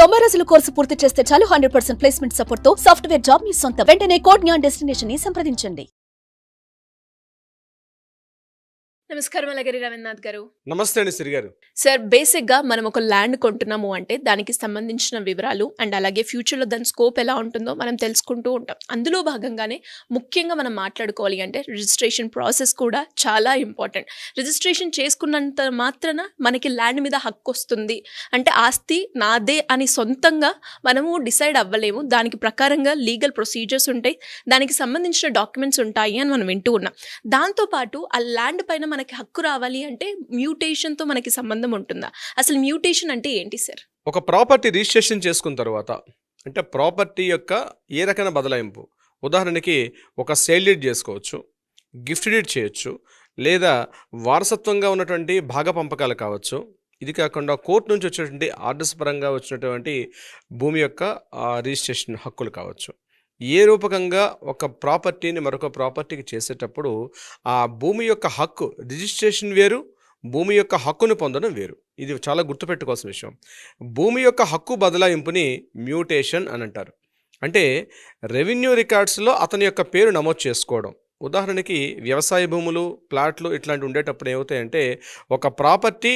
90 రోజుల కోర్సు పూర్తి చేస్తే చాలు 100% ప్లేస్మెంట్ సపోర్ట్ తో సాఫ్ట్వేర్ జాబ్ మీ సొంతం. వెంటనే కోడ్ జ్ఞాన్ డెస్టినేషన్ ని సంప్రదించండి. నమస్కారం అలగిరి రవీంద్రనాథ్ గారు. నమస్తే అండి సిరి గారు. సార్, బేసిక్గా మనం ఒక ల్యాండ్ కొంటున్నాము అంటే దానికి సంబంధించిన వివరాలు అండ్ అలాగే ఫ్యూచర్లో దాని స్కోప్ ఎలా ఉంటుందో మనం తెలుసుకుంటూ ఉంటాం. అందులో భాగంగానే ముఖ్యంగా మనం మాట్లాడుకోవాలి అంటే రిజిస్ట్రేషన్ ప్రాసెస్ కూడా చాలా ఇంపార్టెంట్. రిజిస్ట్రేషన్ చేసుకున్నంత మాత్రాన మనకి ల్యాండ్ మీద హక్కు వస్తుంది అంటే ఆస్తి నాదే అని సొంతంగా మనము డిసైడ్ అవ్వలేము. దానికి ప్రకారంగా లీగల్ ప్రొసీజర్స్ ఉంటాయి, దానికి సంబంధించిన డాక్యుమెంట్స్ ఉంటాయి అని మనం వింటూ ఉన్నాం. దాంతోపాటు ఆ ల్యాండ్ పైన మనకి హక్కు రావాలి అంటే మ్యూటేషన్తో మనకి సంబంధం ఉంటుందా? అసలు మ్యూటేషన్ అంటే ఏంటి సార్? ఒక ప్రాపర్టీ రిజిస్ట్రేషన్ చేసుకున్న తర్వాత అంటే ప్రాపర్టీ యొక్క ఏ రకమైన బదలాయింపు, ఉదాహరణకి ఒక సేల్ డీడ్ చేసుకోవచ్చు, గిఫ్ట్ డీడ్ చేయొచ్చు, లేదా వారసత్వంగా ఉన్నటువంటి భాగ పంపకాలు కావచ్చు. ఇది కాకుండా కోర్టు నుంచి వచ్చేటువంటి ఆర్డర్స్ పరంగా వచ్చినటువంటి భూమి యొక్క రిజిస్ట్రేషన్ హక్కులు కావచ్చు. ఏ రూపకంగా ఒక ప్రాపర్టీని మరొక ప్రాపర్టీకి చేసేటప్పుడు ఆ భూమి యొక్క హక్కు రిజిస్ట్రేషన్ వేరు, భూమి యొక్క హక్కును పొందడం వేరు. ఇది చాలా గుర్తుపెట్టుకోవాల్సిన విషయం. భూమి యొక్క హక్కు బదలాయింపుని మ్యూటేషన్ అని అంటారు. అంటే రెవెన్యూ రికార్డ్స్లో అతని యొక్క పేరు నమోదు చేసుకోవడం. ఉదాహరణకి వ్యవసాయ భూములు, ప్లాట్లు ఇట్లాంటివి ఉండేటప్పుడు ఏమవుతాయంటే ఒక ప్రాపర్టీ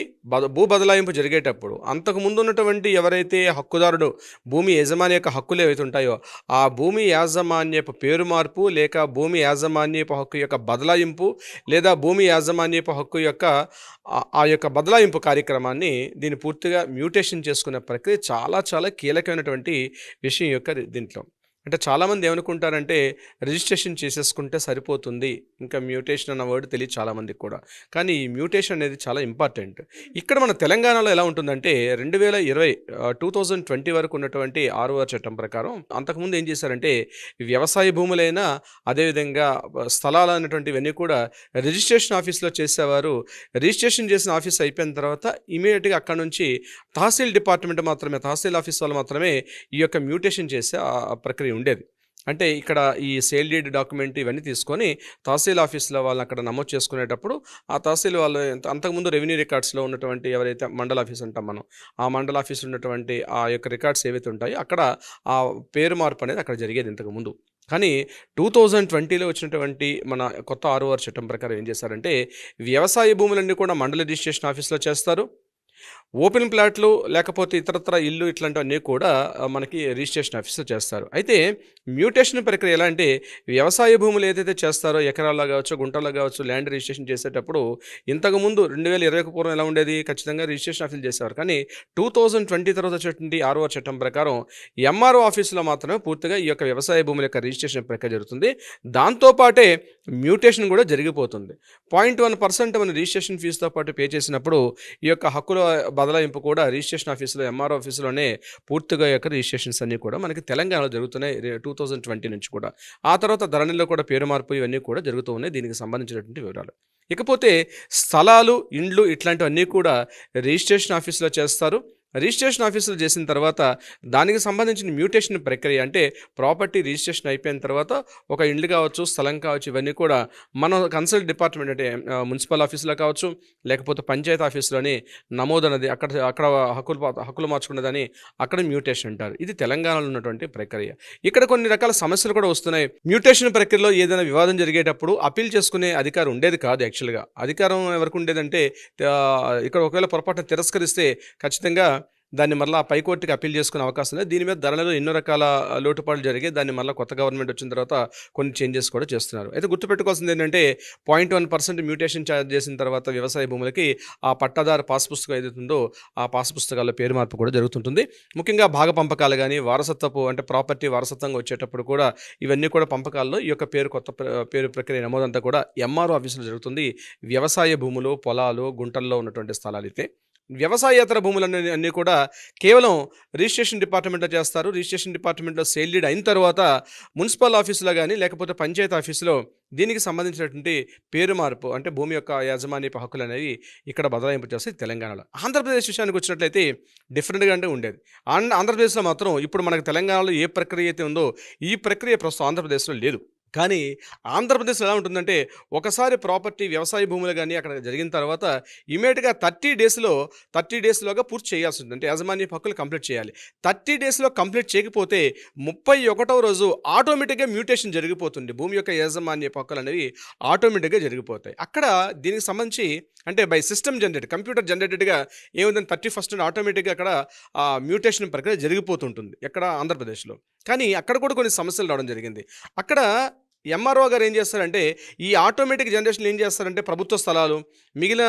భూ బదలాయింపు జరిగేటప్పుడు అంతకుముందు ఉన్నటువంటి ఎవరైతే హక్కుదారుడు భూమి యాజమాన్య యొక్క హక్కులు ఏవైతే ఉంటాయో ఆ భూమి యాజమాన్యపు పేరు మార్పు, లేక భూమి యాజమాన్యపు హక్కు యొక్క బదలాయింపు, లేదా భూమి యాజమాన్యపు హక్కు యొక్క ఆ యొక్క బదలాయింపు కార్యక్రమాన్ని దీన్ని పూర్తిగా మ్యూటేషన్ చేసుకునే ప్రక్రియ చాలా చాలా కీలకమైనటువంటి విషయం యొక్క దీంట్లో. అంటే చాలామంది ఏమనుకుంటారంటే రిజిస్ట్రేషన్ చేసేసుకుంటే సరిపోతుంది, ఇంకా మ్యూటేషన్ అన్న వర్డ్ తెలియదు చాలామందికి కూడా. కానీ ఈ మ్యూటేషన్ అనేది చాలా ఇంపార్టెంట్. ఇక్కడ మన తెలంగాణలో ఎలా ఉంటుందంటే 2020 వరకు ఉన్నటువంటి 6వ చట్టం ప్రకారం అంతకుముందు ఏం చేశారంటే వ్యవసాయ భూములైనా అదేవిధంగా స్థలాలు అనేటువంటివన్నీ కూడా రిజిస్ట్రేషన్ ఆఫీస్లో చేసేవారు. రిజిస్ట్రేషన్ చేసిన ఆఫీస్ అయిపోయిన తర్వాత ఇమీడియట్గా అక్కడ నుంచి తహసీల్ డిపార్ట్మెంట్ మాత్రమే, తహసీల్ ఆఫీస్ వాళ్ళు మాత్రమే ఈ యొక్క మ్యూటేషన్ చేసే ప్రక్రియ ఉండేది. అంటే ఇక్కడ ఈ సేల్ డీడ్ డాక్యుమెంట్ ఇవన్నీ తీసుకొని తహసీల్ ఆఫీస్లో వాళ్ళని అక్కడ నమోదు చేసుకునేటప్పుడు ఆ తహసీల్ వాళ్ళు అంతకుముందు రెవెన్యూ రికార్డ్స్లో ఉన్నటువంటి ఎవరైతే మండల ఆఫీస్ ఉంటాం మనం, ఆ మండల ఆఫీస్ ఉన్నటువంటి ఆ యొక్క రికార్డ్స్ ఏవైతే ఉంటాయో అక్కడ ఆ పేరు మార్పు అనేది అక్కడ జరిగేది ఇంతకుముందు. కానీ 2020లో వచ్చినటువంటి మన కొత్త 6వ చట్టం ప్రకారం ఏం చేశారంటే వ్యవసాయ భూములన్నీ కూడా మండల రిజిస్ట్రేషన్ ఆఫీస్లో చేస్తారు. ఓపెన్ ప్లాట్లు లేకపోతే ఇతరత్ర ఇల్లు ఇట్లాంటివన్నీ కూడా మనకి రిజిస్ట్రేషన్ ఆఫీస్లో చేస్తారు. అయితే మ్యూటేషన్ ప్రక్రియ ఎలా అంటే వ్యవసాయ భూములు ఏదైతే చేస్తారో ఎకరాల్లో కావచ్చు, గుంటల్లో కావచ్చు, ల్యాండ్ రిజిస్ట్రేషన్ చేసేటప్పుడు ఇంతకుముందు 2020కు పూర్వం ఎలా ఉండేది, ఖచ్చితంగా రిజిస్ట్రేషన్ ఆఫీసులు చేసేవారు. కానీ 2020 తర్వాత వచ్చేటువంటి 6వ చట్టం ప్రకారం ఎంఆర్ఓ ఆఫీసులో మాత్రమే పూర్తిగా ఈ యొక్క వ్యవసాయ భూముల యొక్క రిజిస్ట్రేషన్ ప్రక్రియ జరుగుతుంది. దాంతోపాటే మ్యూటేషన్ కూడా జరిగిపోతుంది. 0.1% మన రిజిస్ట్రేషన్ ఫీజుతో పాటు పే చేసినప్పుడు ఈ యొక్క హక్కుల బదలాయింపు కూడా రిజిస్ట్రేషన్ ఆఫీసులో, ఎంఆర్ఓ ఆఫీసులోనే పూర్తిగా యొక్క రిజిస్ట్రేషన్స్ అన్నీ కూడా మనకి తెలంగాణలో జరుగుతున్నాయి 2020 నుంచి కూడా. ఆ తర్వాత ధరణిలో కూడా పేరు మార్పు ఇవన్నీ కూడా జరుగుతూ ఉన్నాయి. దీనికి సంబంధించినటువంటి వివరాలు. ఇకపోతే స్థలాలు, ఇండ్లు ఇట్లాంటివన్నీ కూడా రిజిస్ట్రేషన్ ఆఫీసులో చేస్తారు. రిజిస్ట్రేషన్ ఆఫీసులో చేసిన తర్వాత దానికి సంబంధించిన మ్యూటేషన్ ప్రక్రియ అంటే ప్రాపర్టీ రిజిస్ట్రేషన్ అయిపోయిన తర్వాత ఒక ఇండ్లు కావచ్చు, స్థలం కావచ్చు, ఇవన్నీ కూడా మన కన్సల్ట్ డిపార్ట్మెంట్ అంటే మున్సిపల్ ఆఫీసులో కావచ్చు, లేకపోతే పంచాయతీ ఆఫీసులోని నమోదు అనేది అక్కడ హక్కులు మార్చుకున్నదని అక్కడ మ్యూటేషన్ అంటారు. ఇది తెలంగాణలో ఉన్నటువంటి ప్రక్రియ. ఇక్కడ కొన్ని రకాల సమస్యలు కూడా వస్తున్నాయి. మ్యూటేషన్ ప్రక్రియలో ఏదైనా వివాదం జరిగేటప్పుడు అప్పీల్ చేసుకునే అధికారం ఉండేది కాదు. యాక్చువల్గా అధికారం ఎవరికి ఉండేదంటే ఇక్కడ ఒకవేళ పొరపాటున తిరస్కరిస్తే ఖచ్చితంగా దాన్ని మళ్ళీ పైకోర్టుకి అప్పీల్ చేసుకునే అవకాశం లేదు. దీని మీద ధరలలో ఎన్నో రకాల లోటుపాట్లు జరిగాయి. దాన్ని మళ్ళీ కొత్త గవర్నమెంట్ వచ్చిన తర్వాత కొన్ని చేంజెస్ కూడా చేస్తున్నారు. అయితే గుర్తుపెట్టుకోవాల్సింది ఏంటంటే 0.1% మ్యూటేషన్ ఛార్జ్ చేసిన తర్వాత వ్యవసాయ భూములకి ఆ పట్టాదారు పాస్ పుస్తకం ఏదైతుందో ఆ పాస్ పుస్తకాల్లో పేరు మార్పు కూడా జరుగుతుంటుంది. ముఖ్యంగా భాగ పంపకాలు కానీ వారసత్వపు అంటే ప్రాపర్టీ వారసత్వంగా వచ్చేటప్పుడు కూడా ఇవన్నీ కూడా పంపకాల్లో ఈ యొక్క పేరు ప్రక్రియ నమోదంతా కూడా ఎంఆర్ఓ ఆఫీసులో జరుగుతుంది. వ్యవసాయ భూములు, పొలాలు, గుంటల్లో ఉన్నటువంటి స్థలాలు అయితే వ్యవసాయేతర భూములన్నీ కూడా కేవలం రిజిస్ట్రేషన్ డిపార్ట్మెంట్లో చేస్తారు. రిజిస్ట్రేషన్ డిపార్ట్మెంట్లో సేల్ డీడ్ అయిన తర్వాత మున్సిపల్ ఆఫీసులో కానీ లేకపోతే పంచాయతీ ఆఫీసులో దీనికి సంబంధించినటువంటి పేరు మార్పు అంటే భూమి యొక్క యాజమాన్యపు హక్కులు అనేవి ఇక్కడ బదలాయింపు చేస్తే తెలంగాణలో. ఆంధ్రప్రదేశ్ విషయానికి వచ్చినట్లయితే డిఫరెంట్గా అంటే ఉండేది. ఆంధ్రప్రదేశ్లో మాత్రం ఇప్పుడు మనకు తెలంగాణలో ఏ ప్రక్రియ అయితే ఉందో ఈ ప్రక్రియ ప్రస్తుతం ఆంధ్రప్రదేశ్లో లేదు. కానీ ఆంధ్రప్రదేశ్లో ఎలా ఉంటుందంటే ఒకసారి ప్రాపర్టీ వ్యవసాయ భూములు కానీ అక్కడ జరిగిన తర్వాత ఇమీడియట్గా 30 డేస్లోగా పూర్తి చేయాల్సి ఉంటుంది. అంటే యాజమాన్య హక్కులు కంప్లీట్ చేయాలి. 30 డేస్లో కంప్లీట్ చేయకపోతే 31వ రోజు ఆటోమేటిక్గా మ్యూటేషన్ జరిగిపోతుంది. భూమి యొక్క యాజమాన్య హక్కులు అనేవి ఆటోమేటిక్గా జరిగిపోతాయి. అక్కడ దీనికి సంబంధించి అంటే బై సిస్టమ్ జనరేట్ కంప్యూటర్ జనరేటెడ్గా ఏముందని 31st ఆటోమేటిక్గా అక్కడ మ్యూటేషన్ ప్రక్రియ జరిగిపోతుంటుంది ఎక్కడ ఆంధ్రప్రదేశ్లో. కానీ అక్కడ కూడా కొన్ని సమస్యలు రావడం జరిగింది. అక్కడ ఎంఆర్ఓ గారు ఏం చేస్తారంటే ఈ ఆటోమేటిక్ జనరేషన్ ఏం చేస్తారంటే ప్రభుత్వ స్థలాలు మిగిలిన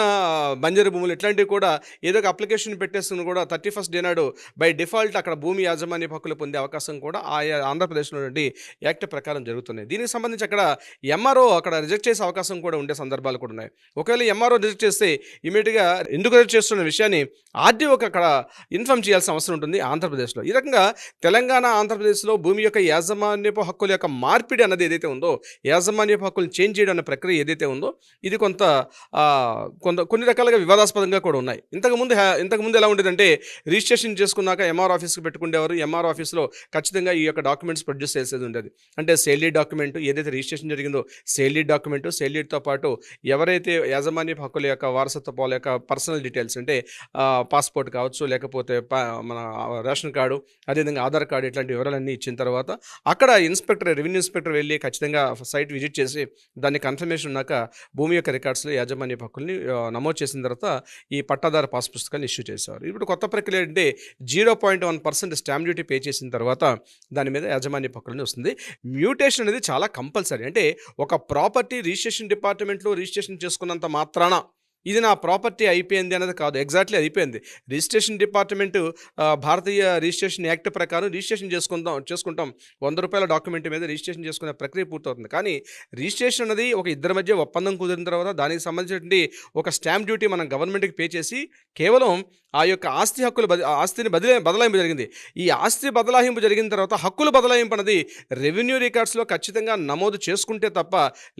బంజరు భూములు ఇట్లాంటివి కూడా ఏదో ఒక అప్లికేషన్ పెట్టేస్తున్న కూడా 31st డే నాడు బై డిఫాల్ట్ అక్కడ భూమి యాజమాన్య హక్కులు పొందే అవకాశం కూడా ఆయా ఆంధ్రప్రదేశ్లో నుండి యాక్ట్ ప్రకారం జరుగుతున్నాయి. దీనికి సంబంధించి అక్కడ ఎంఆర్ఓ అక్కడ రిజెక్ట్ చేసే అవకాశం కూడా ఉండే సందర్భాలు కూడా ఉన్నాయి. ఒకవేళ ఎంఆర్ఓ రిజెక్ట్ చేస్తే ఇమీడియట్గా ఎందుకు రిజెక్ట్ చేస్తున్న విషయాన్ని ఆర్డీఓకి అక్కడ ఇన్ఫార్మ్ చేయాల్సిన అవసరం ఉంటుంది ఆంధ్రప్రదేశ్లో. ఈ రకంగా తెలంగాణ ఆంధ్రప్రదేశ్లో భూమి యొక్క యాజమాన్యపు హక్కుల యొక్క మార్పిడి అన్నది ఏదైతే ఉందో యాజమాన్యపు హక్కులు చేంజ్ చేయడం అనే ప్రక్రియ ఏదైతే ఉందో ఇది కొన్ని రకాలుగా వివాదాస్పదంగా కూడా ఉన్నాయి. ఇంతకుముందు ఎలా ఉండేదంటే రిజిస్ట్రేషన్ చేసుకున్నాక ఎంఆర్ ఆఫీస్కి పెట్టుకునేవారు. ఎంఆర్ ఆఫీస్లో ఖచ్చితంగా ఈ యొక్క డాక్యుమెంట్స్ ప్రొడ్యూస్ చేసేది ఉండేది. అంటే సేల్ డీడ్ డాక్యుమెంట్ ఏదైతే రిజిస్ట్రేషన్ జరిగిందో సేల్ డీడ్ డాక్యుమెంట్, సేల్ డీడ్తో పాటు ఎవరైతే యాజమాన్యపు హక్కుల యొక్క వారసత్వ యొక్క పర్సనల్ డీటెయిల్స్ అంటే పాస్పోర్ట్ కావచ్చు, లేకపోతే మన రేషన్ కార్డు, అదేవిధంగా ఆధార్ కార్డు ఇట్లాంటి వివరాలన్నీ ఇచ్చిన తర్వాత అక్కడ రెవెన్యూ ఇన్స్పెక్టర్ వెళ్ళి ఖచ్చితంగా సైట్ విజిట్ చేసి దాన్ని కన్ఫర్మేషన్ ఉన్నాక భూమి యొక్క రికార్డ్స్లో యాజమాన్య హక్కుల్ని నమోదు చేసిన తర్వాత ఈ పట్టాదారు పాస్ పుస్తకాన్ని ఇష్యూ చేసేవారు. ఇప్పుడు కొత్త ప్రక్రియ అంటే 0.1% స్టాంప్ డ్యూటీ పే చేసిన తర్వాత దాని మీద యాజమాన్య హక్కులని వస్తుంది. మ్యూటేషన్ అనేది చాలా కంపల్సరీ. అంటే ఒక ప్రాపర్టీ రిజిస్ట్రేషన్ డిపార్ట్మెంట్లో రిజిస్ట్రేషన్ చేసుకున్నంత మాత్రాన ఇది నా ప్రాపర్టీ అయిపోయింది అనేది కాదు. ఎగ్జాక్ట్లీ అయిపోయింది. రిజిస్ట్రేషన్ డిపార్ట్మెంటు భారతీయ రిజిస్ట్రేషన్ యాక్ట్ ప్రకారం రిజిస్ట్రేషన్ చేసుకుంటాం 100 రూపాయల డాక్యుమెంట్ మీద రిజిస్ట్రేషన్ చేసుకునే ప్రక్రియ పూర్తవుతుంది. కానీ రిజిస్ట్రేషన్ అనేది ఒక ఇద్దరి మధ్య ఒప్పందం కుదిరిన తర్వాత దానికి సంబంధించినటువంటి ఒక స్టాంప్ డ్యూటీ మనం గవర్నమెంట్కి పే చేసి కేవలం ఆ యొక్క ఆస్తిని బదలాయింపు జరిగింది. ఈ ఆస్తి బదలాయింపు జరిగిన తర్వాత హక్కుల బదలాయింపు అనేది రెవెన్యూ రికార్డ్స్లో ఖచ్చితంగా నమోదు చేసుకుంటే తప్ప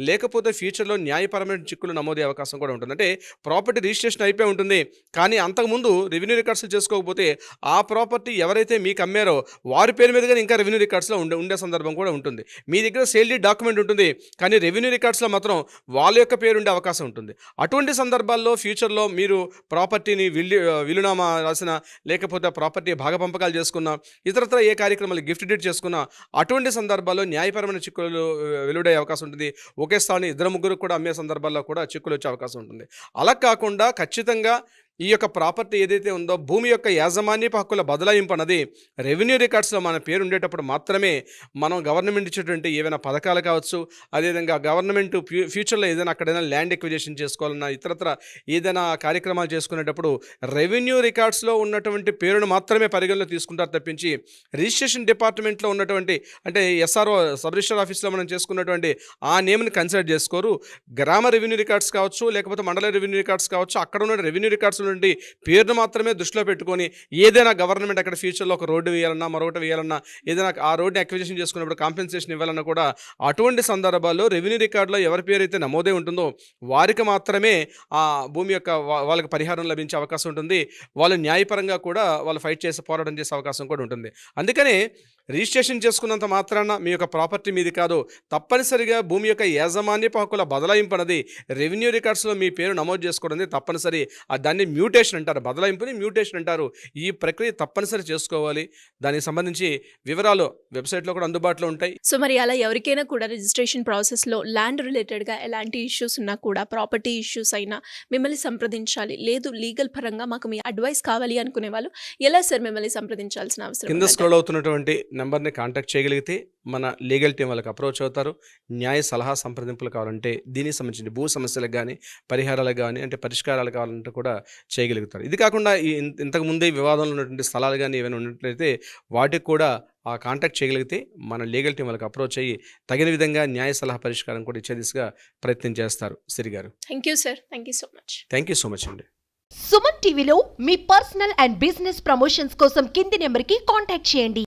లేకపోతే ఫ్యూచర్లో న్యాయపరమైన చిక్కులు నమోదయ్యే అవకాశం కూడా ఉంటుంది. అంటే ప్రాపర్టీ రిజిస్ట్రేషన్ అయిపోయి ఉంటుంది కానీ అంతకుముందు రెవెన్యూ రికార్డ్స్ చేసుకోకపోతే ఆ ప్రాపర్టీ ఎవరైతే మీకు అమ్మారో వారి పేరు మీద కానీ ఇంకా రెవెన్యూ రికార్డ్స్లో ఉండే సందర్భం కూడా ఉంటుంది. మీ దగ్గర సేల్ డీడ్ డాక్యుమెంట్ ఉంటుంది కానీ రెవెన్యూ రికార్డ్స్లో మాత్రం వాళ్ళ యొక్క పేరు ఉండే అవకాశం ఉంటుంది. అటువంటి సందర్భాల్లో ఫ్యూచర్లో మీరు ప్రాపర్టీని విలునామా రాసిన లేకపోతే ప్రాపర్టీ భాగపంపకాలు చేసుకున్నా ఇతరత్ర ఏ కార్యక్రమాలు గిఫ్ట్ డీడ్ చేసుకున్నా అటువంటి సందర్భాల్లో న్యాయపరమైన చిక్కులు వెలువడే అవకాశం ఉంటుంది. ఒకే స్థానం 2-3 కూడా అమ్మే సందర్భాల్లో కూడా చిక్కులు వచ్చే అవకాశం ఉంటుంది. అలా కాకుండా ఖచ్చితంగా ఈ యొక్క ప్రాపర్టీ ఏదైతే ఉందో భూమి యొక్క యాజమాన్యపు హక్కుల బదలాయింపు అన్నది రెవెన్యూ రికార్డ్స్లో మన పేరు ఉండేటప్పుడు మాత్రమే మనం గవర్నమెంట్ ఇచ్చేటువంటి ఏవైనా పథకాలు కావచ్చు, అదేవిధంగా గవర్నమెంట్ ఫ్యూచర్లో ఏదైనా అక్కడైనా ల్యాండ్ ఎక్విజిషన్ చేసుకోవాలన్నా ఇతరత్ర ఏదైనా కార్యక్రమాలు చేసుకునేటప్పుడు రెవెన్యూ రికార్డ్స్లో ఉన్నటువంటి పేరును మాత్రమే పరిగణలో తీసుకుంటారు తప్పించి రిజిస్ట్రేషన్ డిపార్ట్మెంట్లో ఉన్నటువంటి అంటే ఎస్ఆర్ఓ సబ్ రిజిస్టర్ ఆఫీస్లో మనం చేసుకున్నటువంటి ఆ నేమ్ని కన్సిడర్ చేసుకోరు. గ్రామ రెవెన్యూ రికార్డ్స్ కావచ్చు లేకపోతే మండల రెవెన్యూ రికార్డ్స్ కావచ్చు అక్కడ ఉన్న రెవెన్యూ రికార్డ్స్ నుండి పేరును మాత్రమే దృష్టిలో పెట్టుకొని ఏదైనా గవర్నమెంట్ అక్కడ ఫ్యూచర్లో ఒక రోడ్డు వేయాలన్నా మరొకటి వేయాలన్నా ఏదైనా ఆ రోడ్ని అక్విజిషన్ చేసుకున్నప్పుడు కాంపెన్సేషన్ ఇవ్వాలన్నా కూడా అటువంటి సందర్భాల్లో రెవెన్యూ రికార్డులో ఎవరి పేరు అయితే నమోదే ఉంటుందో వారికి మాత్రమే ఆ భూమి యొక్క వాళ్ళకి పరిహారం లభించే అవకాశం ఉంటుంది. వాళ్ళు న్యాయపరంగా కూడా వాళ్ళు ఫైట్ చేసి పోరాటం చేసే అవకాశం కూడా ఉంటుంది. అందుకనే రిజిస్ట్రేషన్ చేసుకున్నంత మాత్రాన మీ యొక్క ప్రాపర్టీ మీది కాదు, తప్పనిసరిగా భూమి యొక్క యాజమాన్యపు హక్కుల బదలాయింపు అనేది రెవెన్యూ రికార్డ్స్లో మీ పేరు నమోదు చేసుకోవడం తప్పనిసరి. దాన్ని మ్యూటేషన్ అంటారు, బదలాయింపుని మ్యూటేషన్ అంటారు. ఈ ప్రక్రియ తప్పనిసరి చేసుకోవాలి. దానికి సంబంధించి వివరాలు వెబ్సైట్లో కూడా అందుబాటులో ఉంటాయి. సో మరి అలా ఎవరికైనా కూడా రిజిస్ట్రేషన్ ప్రాసెస్లో ల్యాండ్ రిలేటెడ్గా ఎలాంటి ఇష్యూస్ ఉన్నా కూడా ప్రాపర్టీ ఇష్యూస్ అయినా మిమ్మల్ని సంప్రదించాలి, లేదు లీగల్ పరంగా మాకు మీ అడ్వైస్ కావాలి అనుకునే వాళ్ళు ఎలా సార్ మిమ్మల్ని సంప్రదించాల్సిన అవసరం? కింద స్క్రోల్ అవుతున్నటువంటి నెంబర్ని కాంటాక్ట్ చేయగలిగితే మన లీగల్ టీం వాళ్ళకి అప్రోచ్ అవుతారు. న్యాయ సలహా సంప్రదింపులు కావాలంటే దీనికి సంబంధించిన భూ సమస్యలకు కానీ పరిహారాలకు కానీ అంటే పరిష్కారాలు కావాలంటే కూడా చేయగలుగుతారు. ఇది కాకుండా ఇంతకుముందే వివాదంలో ఉన్నటువంటి స్థలాలు కానీ ఏమైనా ఉన్నట్లయితే వాటికి కూడా ఆ కాంటాక్ట్ చేయగలిగితే మన లీగల్ టీం వాళ్ళకి అప్రోచ్ అయ్యి తగిన విధంగా న్యాయ సలహా పరిష్కారం కూడా ఇచ్చే దిశగా ప్రయత్నం చేస్తారు. సిరి గారు thank you sir. Thank you so much. Thank you so much అండి. సుమన్ టీవీలో మీ పర్సనల్ అండ్ బిజినెస్ ప్రమోషన్స్ కోసం కింది నెంబర్కి కాంటాక్ట్ చేయండి.